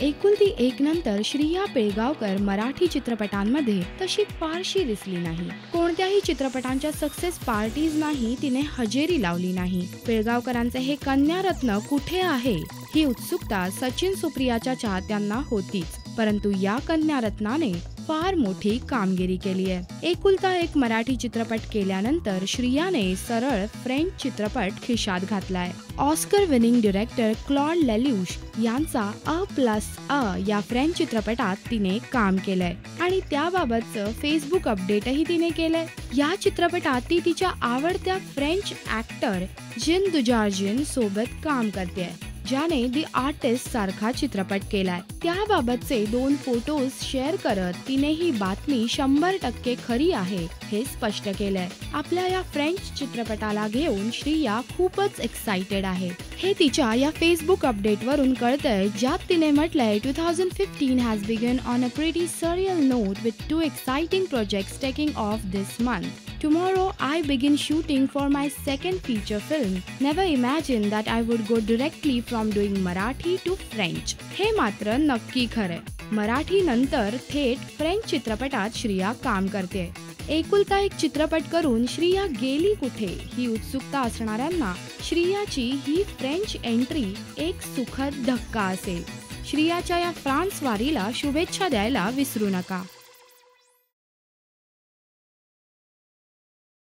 एकुलती एक नंतर श्रिया पेळगावकर मराठी चित्रपटांमध्ये तशी फारशी दिसली नाही. कोणत्याही चित्रपटांच्या सक्सेस पार्टीज नाही तिने हजेरी लावली नाही. पेळगावकरांचे हे कन्यारत्न कुठे आहे ही उत्सुकता सचिन सुप्रियाच्या चाहत्यांना होतीच, परंतु या कन्यारत्नाने फार मोठी कामगिरी केली आहे. एकुलता एक मराठी चित्रपट केल्यानंतर श्रियाने सरळ फ्रेंच चित्रपट खिशात घातलाय. ऑस्कर विनिंग डायरेक्टर क्लॉड लेल्यूश यांचा अ या फ्रेंच चित्रपटात तिने काम केलंय आणि त्याबाबतचं फेसबुक अपडेटही तिने केलंय. या चित्रपटात ती तिच्या आवडत्या फ्रेंच ऍक्टर जीन दुजार्जिन सोबत काम करते, ज्याने दी आर्टिस्ट सारखा चित्रपट केलाय. त्याबाबतचे 2 फोटोज शेअर करत तिने ही बातमी 100% खरी आहे हे स्पष्ट केलंय. आपल्या या फ्रेंच चित्रपटाला घेऊन श्रिया खूपच एक्साइटेड आहे हे तिच्या या फेसबुक अपडेट वरून कळतंय, ज्यात तिने म्हटलंय 2015 has begun on a pretty surreal note with 2 exciting projects taking off this month. Tomorrow I begin shooting for my second feature film. Never imagined that I would go directly from doing Marathi to French. हे मात्र नक्की खरंय. मराठी नंतर थेट French चित्रपटात श्रिया काम करते. एकुलता एक चित्रपट करून श्रिया गेली कुठे ही उत्सुकता असणाऱ्यांना श्रियाची ही फ्रेंच एंट्री एक सुखद धक्का असेल. श्रियाच्या या फ्रान्स वारीला शुभेच्छा द्यायला विसरू नका.